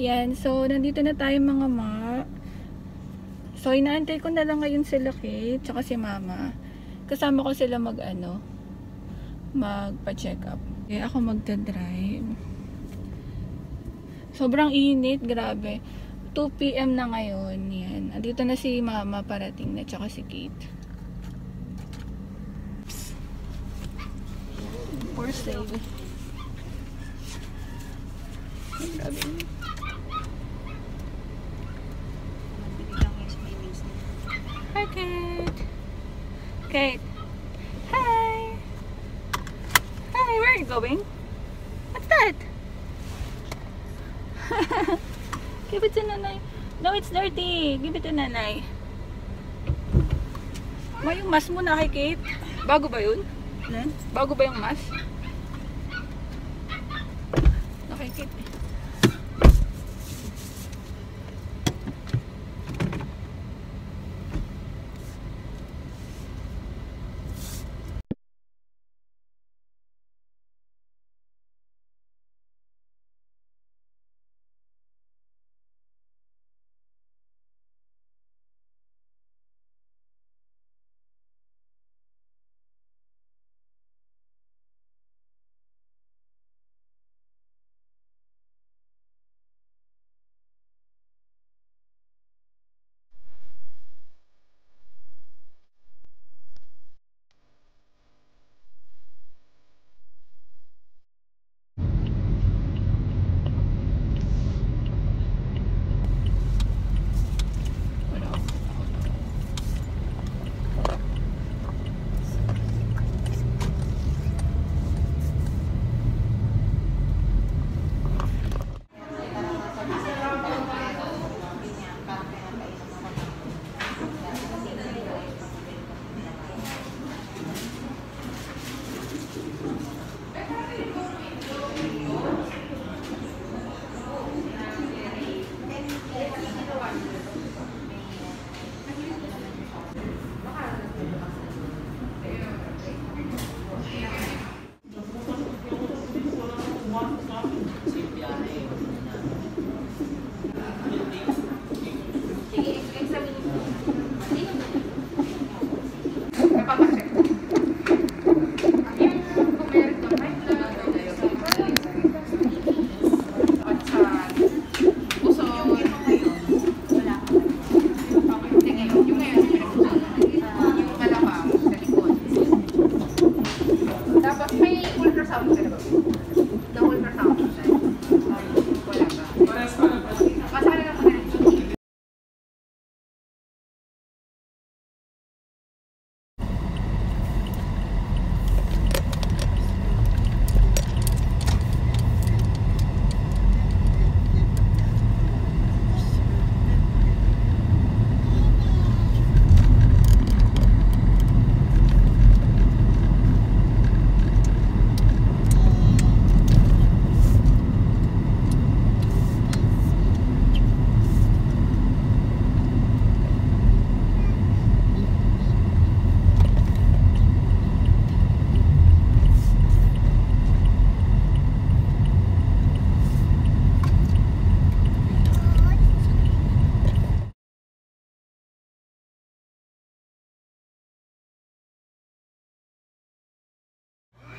Yan, so nandito na tayo mga ma. So inaantay ko na lang ngayon sila Kate tsaka si mama. Kasama ko sila magpa-check up. Okay, ako magta-drive. Sobrang init, grabe. 2 PM na ngayon. Yan. Andito na si mama, parating na, tsaka si Kate. For sale. Grabe. Hi, Kate. Kate. Hi. Hi, where are you going? What's that? Give it to nanay. No, it's dirty. Give it to nanay. Yung mask mo na kay Kate. Bago ba yun? Bago ba yung mask? Okay, Kate.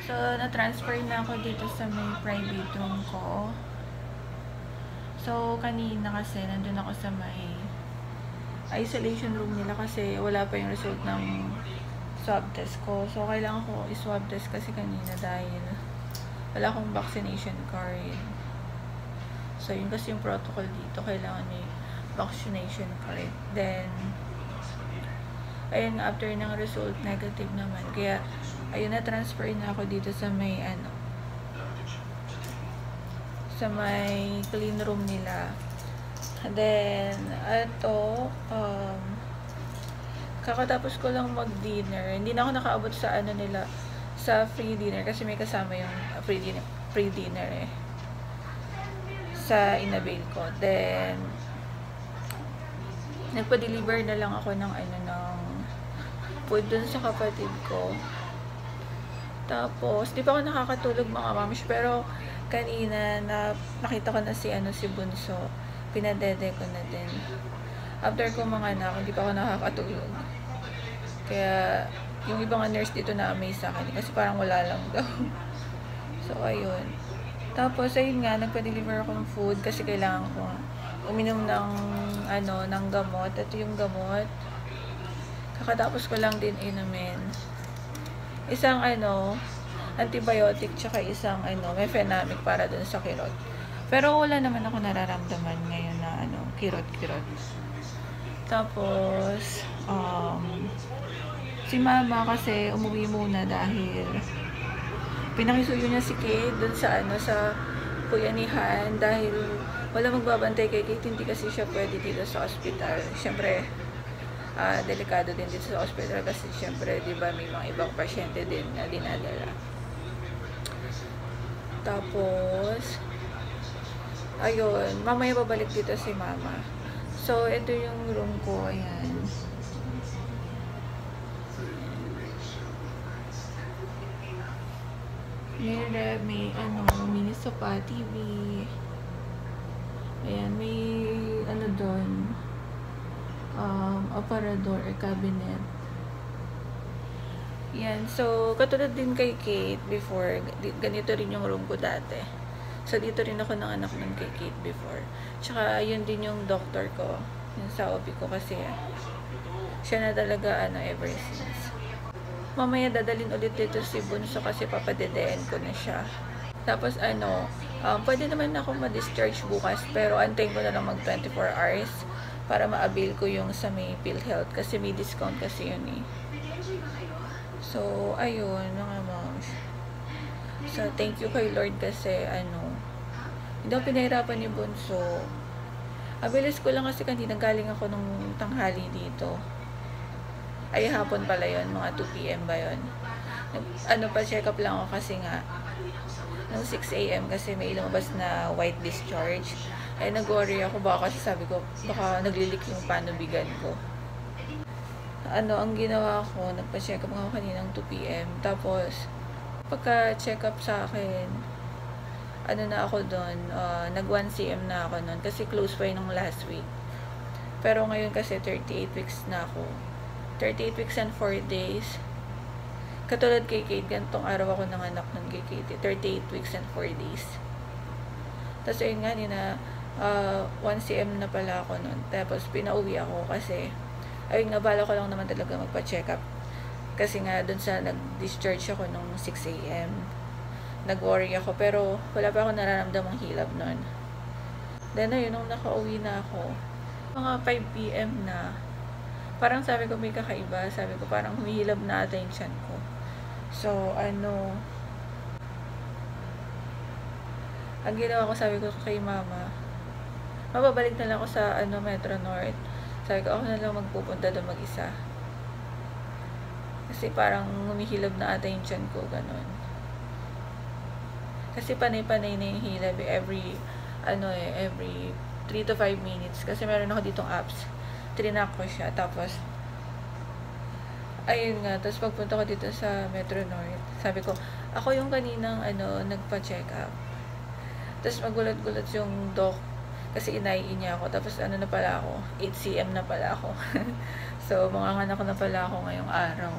So, na-transfer na ako dito sa may private room ko. So, kanina kasi nandun ako sa may isolation room nila kasi wala pa yung result ng swab test ko. So, kailangan ko i-swab test kasi kanina dahil wala akong vaccination card. So, yun kasi yung protocol dito. Kailangan may vaccination card. Then, ayun, after ng result, negative naman. Kaya, ayun, na-transfer na ako dito sa may, sa may clean room nila. Then, ito, kakatapos ko lang mag-dinner. Hindi na ako nakaabot sa ano nila, sa free dinner kasi may kasama yung free dinner eh. Sa inabil ko. Then, nagpa-deliver na lang ako ng ano ng food dun sa kapatid ko. Tapos, di pa ako nakakatulog mga mamish, pero kanina nakita ko na si Bunso. Pinadede ko na din. After ko mga anak, hindi pa ako nakakatulog. Kaya, yung ibang nurse dito na-amaze sa akin kasi parang wala lang daw. So, ayun. Tapos, ayun nga, nagpa-deliver ako ng food kasi kailangan ko uminom ng ng gamot. Ito yung gamot. Kakatapos ko lang din inumin. Isang antibiotic tsaka isang mefenamic para dun sa kirot. Pero wala naman ako nararamdaman ngayon na kirot-kirot. Tapos si mama kasi umuwi muna dahil pinakisuyo niya si Kate dun sa sa kuya ni Han dahil wala magbabantay kay Kate, hindi kasi siya pwede dito sa hospital. Siyempre, delikado din dito sa hospital kasi siyempre, di ba, may mga ibang pasyente din na dinadala. Tapos, ayun, mamaya babalik dito si mama. So, ito yung room ko, ayan. May mini sofa, TV. Ayan, may doon, aparador or cabinet. Yan, so, katulad din kay Kate before, ganito rin yung room ko dati. So, dito rin ako nanganak nun kay Kate before. Tsaka, yun din yung doctor ko, yung sa OB ko kasi, siya na talaga, ever since. Mamaya dadalhin ulit dito si Bunso kasi papadedeen ko na siya. Tapos, pwede naman ako ma-discharge bukas, pero antayin ko na lang mag 24 hours para ma-avail ko yung sa may PhilHealth kasi may discount kasi yun eh. So, ayun, mga moms. So, thank you kay Lord kasi, hindi ako pinahirapan ni Bunso. Abilis ko lang kasi kanina galing ako nung tanghali dito. Ay, hapon pala yun, mga 2 PM ba yun? Pa-check up lang ako kasi nga, ng 6 AM kasi may lumabas na white discharge. Ay, nag-worry ako baka kasi sabi ko, baka naglilik yung panubigan ko. Ang ginawa ko, nagpa-check up ako kaninang 2 PM. Tapos, pagka-check up sa akin, na ako doon, nag 1 cm na ako noon kasi close pa yun ng last week. Pero ngayon kasi 38 weeks na ako. 38 weeks and 4 days. Katulad kay Kate, gantong araw ako nanganak nun kay Kate. 38 weeks and 4 days. Tapos ayun nga, 1 cm na pala ako nun. Tapos pinauwi ako kasi, ayun nga, bala ko lang naman talaga magpa-check up. Kasi nga, dun sa nag-discharge ako nung 6 AM. Nag-worry ako, pero wala pa ako nararamdamang hilab nun. Then ayun, nung nakauwi na ako, mga 5 PM na, parang sabi ko may kakaiba. Sabi ko parang humihilab na ata yung tiyan ko. So, ang ginawa ko, sabi ko kay mama, mababalik na lang ako sa Metro North. Sabi ko, ako na lang magpupunta doon mag-isa. Kasi parang humihilab na ata yung tiyan ko, ganun. Kasi panay-panay na yung hilab every 3 to 5 minutes. Kasi meron ako ditong apps. Trinak ko siya. Tapos, ayun nga, tapos pagpunta ko dito sa Metro North, sabi ko, ako yung kaninang nagpa-check up. Tapos magulat-gulat yung doc kasi inaiin niya ako. Tapos na pala ako, 8 cm na pala ako. So, manganganak na pala ako ngayong araw.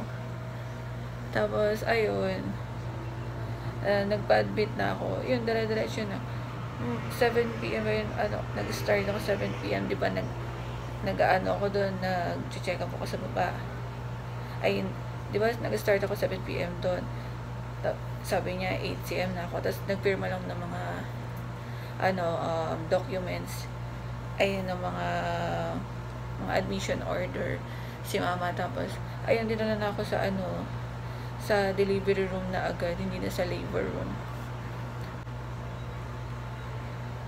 Tapos, ayun, nagpa-admit na ako. Yun, dire-diretso na. 7 PM yun, nag-start ako 7 PM, di ba, nag-ano ako doon, nag-check up ako sa baba. Ayun, di ba, nag-start ako 7 PM doon. Sabi niya, 8 cm na ako. Tapos, nagpirma lang ng mga, documents. Ayun, ng mga admission order. Si mama, tapos, ayun, dinala na ako sa, sa delivery room na agad, hindi na sa labor room.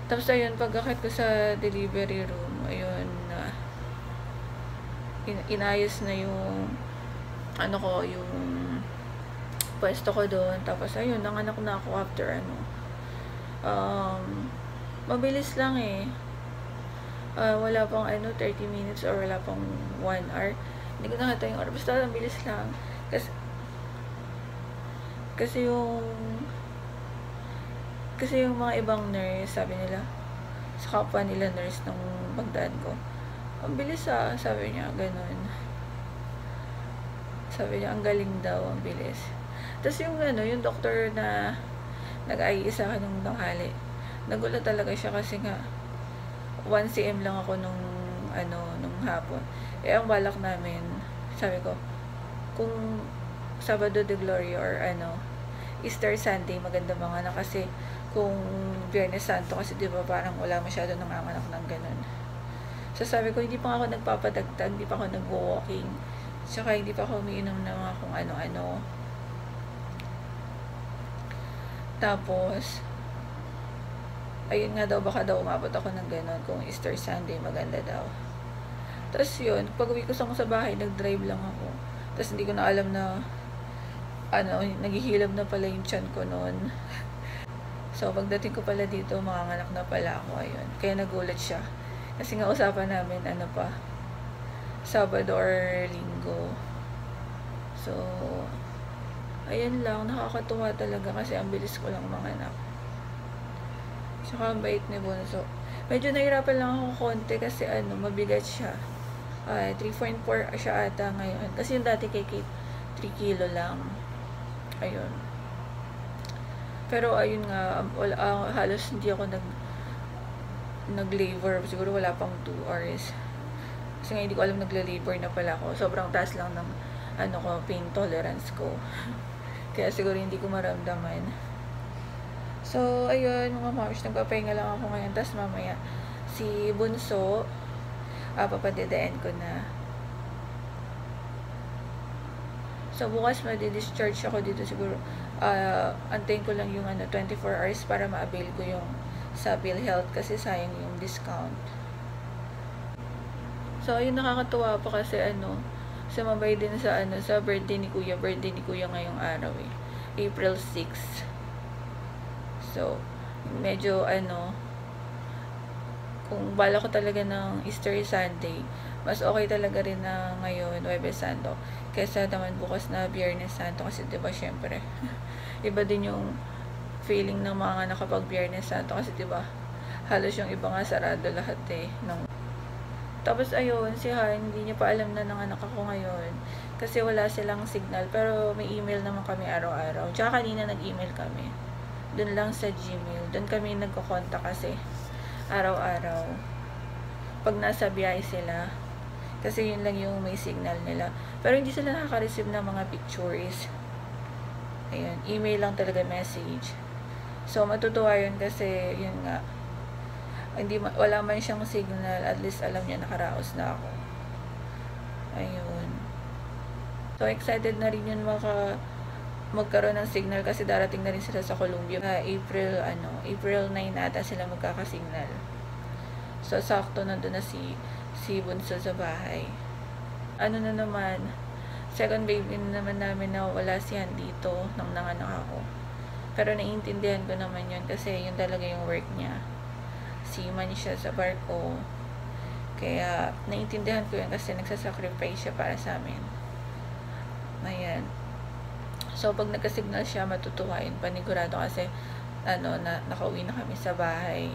Tapos, ayun, pagkakit ko sa delivery room, ayun, inayos na yung ano ko, yung pwesto ko doon. Tapos ayun, nanganak na ako after mabilis lang eh. Wala pang 30 minutes or wala pang 1 hour. Hindi ko nakita yung oras. Basta ang bilis lang. Kasi yung mga ibang nurse, sabi nila, sa kapwa nila nurse nung pagdaan ko, ang bilis sabi niya, ganun. Sabi niya, ang galing daw, ang bilis. Tapos yung doktor na nag-IE sa akin nung tanghali, nagulat talaga siya kasi nga 1 cm lang ako nung hapon. Ang balak namin, sabi ko, kung Sabado de Gloria or Easter Sunday, maganda mga anak, kasi kung Biyernes Santo kasi di ba parang wala masyado nanganganak ng ganun. So sabi ko, hindi pa ako nagpapadagdag, hindi pa ako nag-walking, tsaka hindi pa ako umiinom ng mga kung ano-ano. Tapos ayun nga daw, baka daw umabot ako ng ganun kung Easter Sunday, maganda daw. Tapos yun, pag uwi ko sa bahay, nag-drive lang ako. Tapos hindi ko na alam na naghihilab na pala yung tiyan ko noon. So pagdating ko pala dito, manganganak na pala ako. Ayun, kaya nagulat siya. Kasi nga usapan namin Sabado or Linggo. So ayun lang, nakakatuwa talaga kasi ang bilis ko lang manganak. Tsaka ang bait ni Bunso. Medyo nahirapan lang ako konti kasi mabigat siya. 3.4 siya ata ngayon. Kasi yung dati kay Kate, 3 kilo lang. Ayun. Pero ayun nga, halos hindi ako nag-labor. Siguro wala pang 2 hours. Kasi nga hindi ko alam nagla-labor na pala ako. Sobrang taas lang ng pain tolerance ko. Kaya siguro hindi ko maramdaman. So, ayun, mga mamish, nagpapahinga lang ako ngayon. Tapos mamaya, si Bunso, papadedaan ko na. So, bukas madi-discharge ako dito siguro. Antayin ko lang yung 24 hours para ma-avail ko yung sa PhilHealth kasi sayang yung discount. So, ayun, nakakatuwa pa kasi sumabay din sa birthday ni Kuya. Birthday ni Kuya ngayong araw eh. April 6. So, medyo kung bala ko talaga ng Easter Sunday, mas okay talaga rin na ngayon, Huwebes Santo, kaysa naman bukas na Biyernes Santo. Kasi diba, syempre, iba din yung feeling ng mga nakapag Biyernes Santo. Kasi diba, halos yung iba nga sarado lahat eh. Tapos ayun, si Han, hindi niya pa alam na nanganak ako ngayon. Kasi wala silang signal. Pero may email naman kami araw-araw. Tsaka kanina nag-email kami. Doon lang sa Gmail. Doon kami nagko-contact kasi araw-araw. Pag nasa biyahe sila. Kasi yun lang yung may signal nila. Pero hindi sila nakaka-receive ng mga pictures. Ayun, email lang talaga, message. So, matutuwa yun kasi yun nga. Wala man siyang signal, at least alam niya nakaraos na ako. Ayun. So, excited na rin yun magkaroon ng signal kasi darating na rin sila sa Colombia. April 9 ata sila magkakasignal. So, sakto nandun na si Bunso sa bahay. Na naman, second baby naman namin na wala siya dito nang nanganak ako. Pero naiintindihan ko naman yun kasi yun talaga yung work niya. Seaman siya sa barko. Kaya, naiintindihan ko yun kasi nagsasacrifice siya para sa amin. Ayan. So, pag nagka-signal siya, matutuwain. Panigurado kasi, nakauwi na kami sa bahay.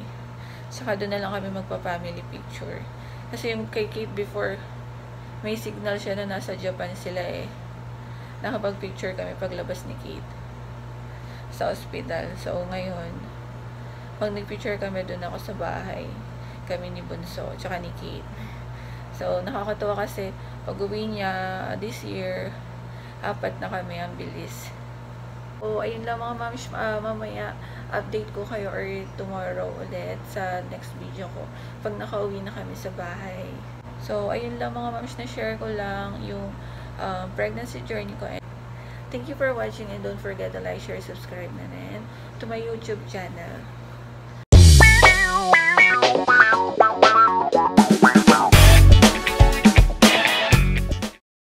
Saka doon na lang kami magpa-family picture. Kasi yung kay Kate before, may signal siya na nasa Japan sila eh. Nakapag-picture kami paglabas ni Kate sa hospital. So, ngayon, pag nag-picture kami, doon ako sa bahay. Kami ni Bunso, tsaka ni Kate. So, nakakatuwa kasi pag uwi niya this year, 4 na kami, ang bilis. So, ayun lang mga mamish, mamaya update ko kayo or tomorrow ulit sa next video ko pag nakauwi na kami sa bahay. So, ayun lang mga mamish, na share ko lang yung pregnancy journey ko. Thank you for watching and don't forget to like, share, subscribe na rin to my YouTube channel.